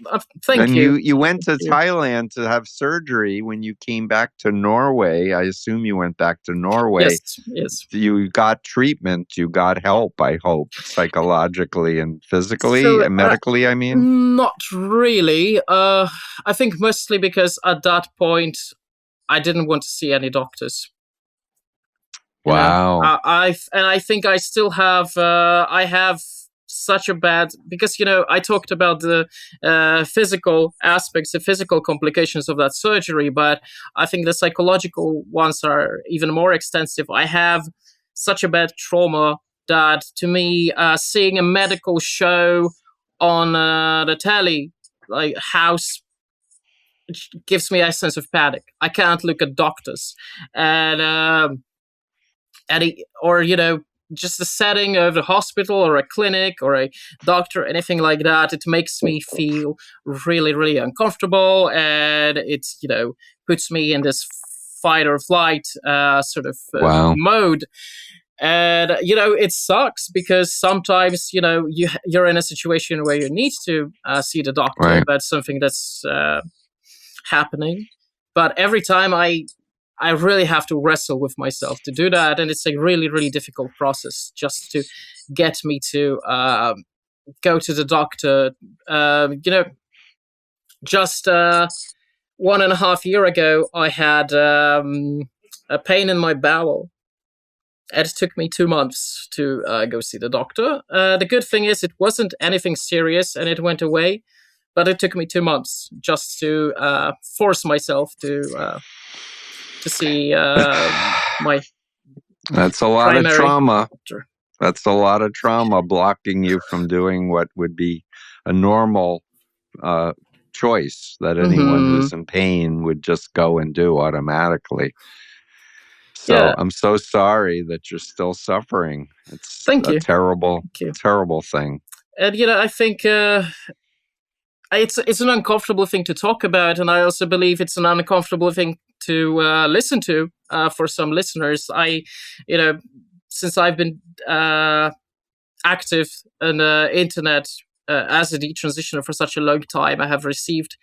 you. And you went to Thailand to have surgery. When you came back to Norway, I assume you went back to Norway. Yes. You got treatment. You got help, I hope, psychologically and physically and medically, I mean? Not really. I think mostly because at that point, I didn't want to see any doctors. Wow. I think I still have, I have such a bad, because, I talked about the physical aspects, the physical complications of that surgery, but I think the psychological ones are even more extensive. I have such a bad trauma that to me, seeing a medical show on the telly, like House, gives me a sense of panic. I can't look at doctors. Just the setting of a hospital or a clinic or a doctor, anything like that, it makes me feel really, really uncomfortable. And it, puts me in this fight or flight sort of mode. And it sucks because sometimes you're in a situation where you need to see the doctor Right. about something that's happening, but every time I really have to wrestle with myself to do that, and it's a really, really difficult process just to get me to go to the doctor. Just 1.5 years ago, I had a pain in my bowel. It took me 2 months to go see the doctor. The good thing is it wasn't anything serious and it went away, but it took me 2 months just to force myself to see my That's a lot of primary trauma. doctor. That's a lot of trauma blocking you from doing what would be a normal choice that anyone who's in pain would just go and do automatically. So Yeah. I'm so sorry that you're still suffering. It's Thank you. terrible, Thank you. terrible thing. And I think it's an uncomfortable thing to talk about, and I also believe it's an uncomfortable thing to listen to for some listeners. Since I've been active on the internet as a detransitioner for such a long time, I have received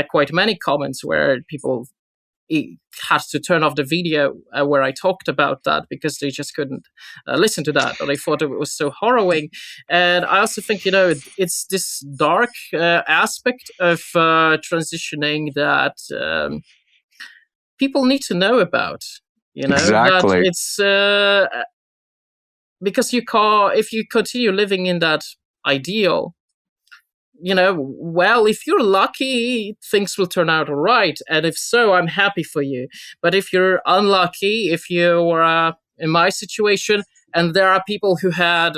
quite many comments where people had to turn off the video where I talked about that because they just couldn't listen to that, or they thought it was so harrowing. And I also think, it's this dark aspect of transitioning that people need to know about. Exactly. That it's because if you continue living in that ideal, well, if you're lucky, things will turn out all right. And if so, I'm happy for you. But if you're unlucky, if you're in my situation, and there are people who had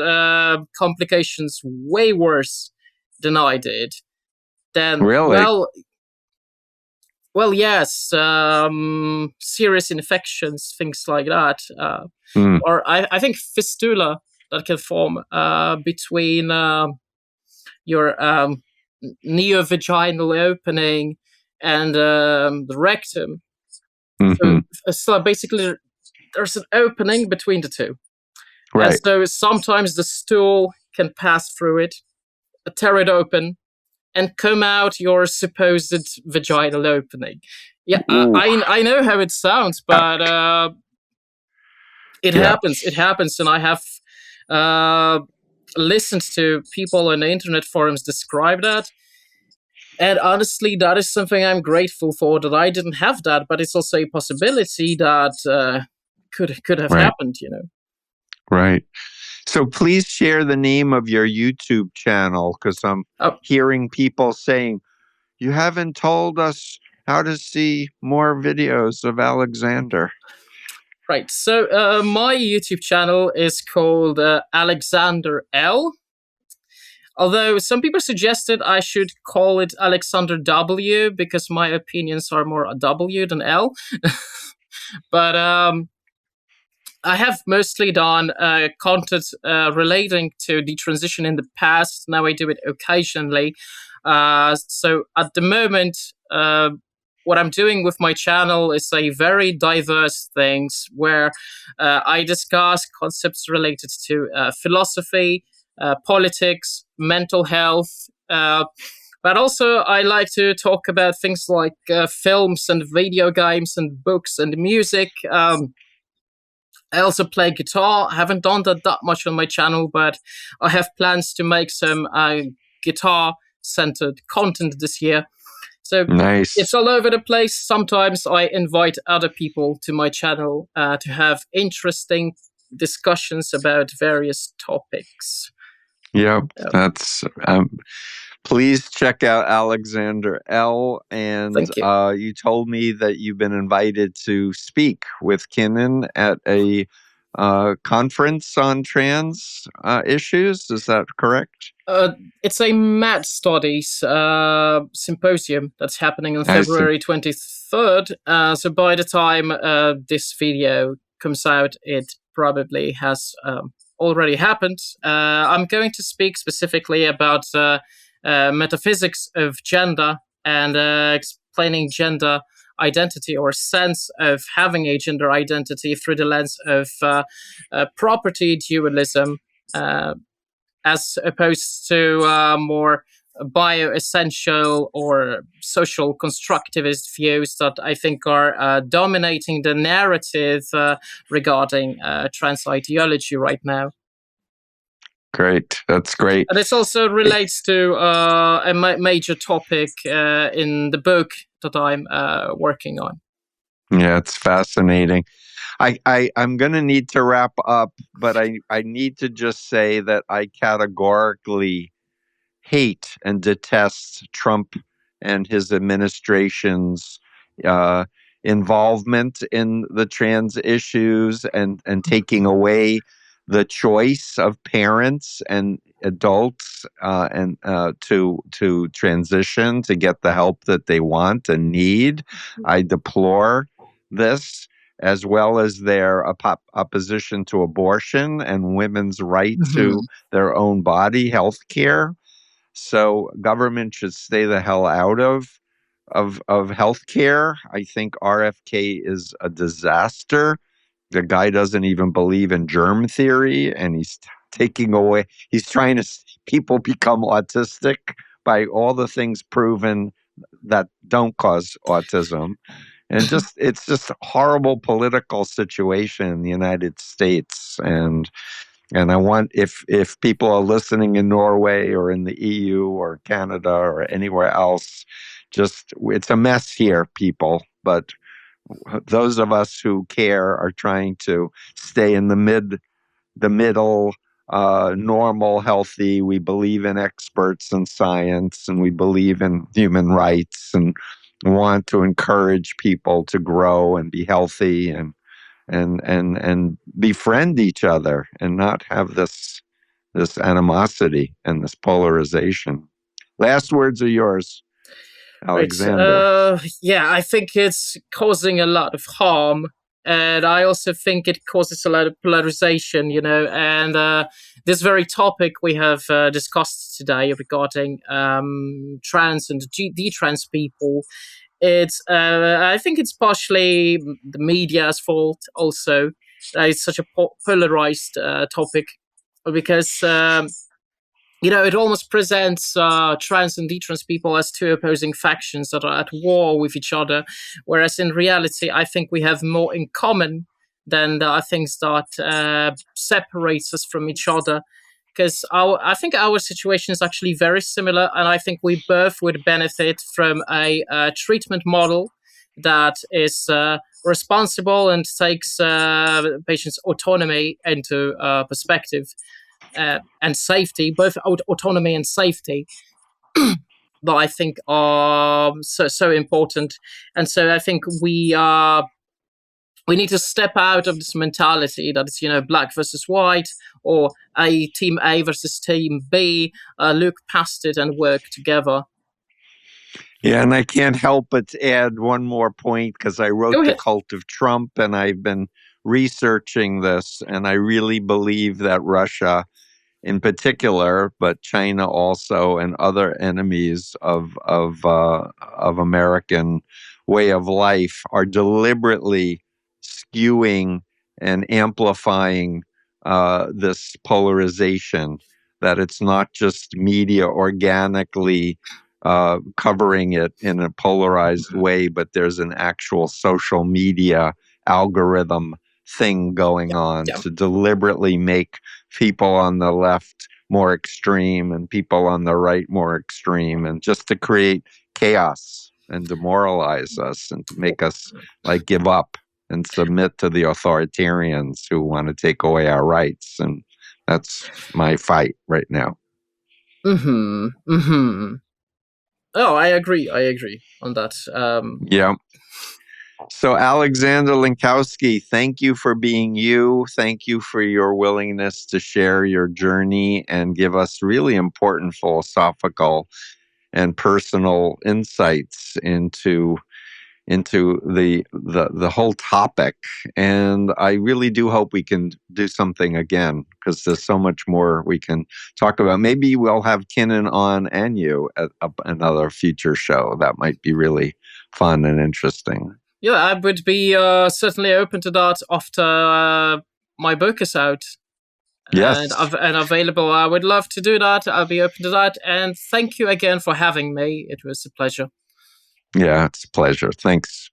complications way worse than I did, then, Really? well, yes, serious infections, things like that. Or I think fistula that can form between your neovaginal opening and the rectum. So basically, there's an opening between the two. Right. And so sometimes the stool can pass through it, tear it open, and come out your supposed vaginal opening. Yeah, I know how it sounds, but it happens. It happens, and I have listened to people on the internet forums describe that. And honestly, that is something I'm grateful for, that I didn't have that, but it's also a possibility that could have happened, Right. So please share the name of your YouTube channel, because I'm hearing people saying, you haven't told us how to see more videos of Alexander. Right. So my YouTube channel is called Alexander L. Although some people suggested I should call it Alexander W because my opinions are more W than L. But I have mostly done content relating to detransition in the past. Now I do it occasionally. So at the moment, what I'm doing with my channel is a very diverse things where I discuss concepts related to philosophy, politics, mental health, but also I like to talk about things like films and video games and books and music. I also play guitar. I haven't done that much on my channel, but I have plans to make some guitar-centered content this year. So nice. It's all over the place. Sometimes I invite other people to my channel to have interesting discussions about various topics. Yep. That's please check out Alexander L. And Thank you. You told me that you've been invited to speak with Kinnan at a conference on trans issues. Is that correct? It's a Mad Studies symposium that's happening on February 23rd. So by the time this video comes out, it probably has already happened. I'm going to speak specifically about metaphysics of gender and explaining gender identity or sense of having a gender identity through the lens of property dualism, as opposed to more bioessential or social constructivist views that I think are dominating the narrative regarding trans ideology right now. Great. That's great. And this also relates to a major topic in the book that I'm working on. Yeah, it's fascinating. I'm going to need to wrap up, but I need to just say that I categorically hate and detest Trump and his administration's uh, involvement in the trans issues and taking away the choice of parents and adults and to transition to get the help that they want and need. I deplore this, as well as their opposition to abortion and women's right to their own body, health care. So government should stay the hell out of healthcare. I think RFK is a disaster. The guy doesn't even believe in germ theory, and he's taking away. He's trying to see people become autistic by all the things proven that don't cause autism. And it's just a horrible political situation in the United States. And I want, if people are listening in Norway or in the EU or Canada or anywhere else, it's a mess here, people. But those of us who care are trying to stay in the middle, normal, healthy. We believe in experts and science, and we believe in human rights, and want to encourage people to grow and be healthy and befriend each other and not have this animosity and this polarization. Last words are yours, Alexander. Yeah, I think it's causing a lot of harm, and I also think it causes a lot of polarization, and this very topic we have discussed today regarding trans and detrans people, I think it's partially the media's fault also. It's such a polarized topic because it almost presents trans and detrans people as two opposing factions that are at war with each other, whereas in reality, I think we have more in common than there are things that separates us from each other. Because I think our situation is actually very similar, and I think we both would benefit from a treatment model that is responsible and takes patients' autonomy into perspective. And safety, both autonomy and safety, that I think are so important. And so I think we need to step out of this mentality that it's black versus white or a team A versus team B. Look past it and work together. Yeah, and I can't help but to add one more point, because I wrote The Cult of Trump, and I've been researching this, and I really believe that Russia in particular, but China also, and other enemies of American way of life, are deliberately skewing and amplifying this polarization. That it's not just media organically covering it in a polarized way, but there's an actual social media algorithm thing going on to deliberately make people on the left more extreme and people on the right more extreme, and just to create chaos and demoralize us and to make us give up and submit to the authoritarians who want to take away our rights. And that's my fight right now. Oh, I agree on that. Yeah. So, Alexander Linkowski, thank you for being you. Thank you for your willingness to share your journey and give us really important philosophical and personal insights into into the whole topic. And I really do hope we can do something again, because there's so much more we can talk about. Maybe we'll have Kinnan on and you at another future show. That might be really fun and interesting. Yeah, I would be certainly open to that after my book is out. Yes. And available. I would love to do that. I'll be open to that. And thank you again for having me. It was a pleasure. Yeah, it's a pleasure. Thanks.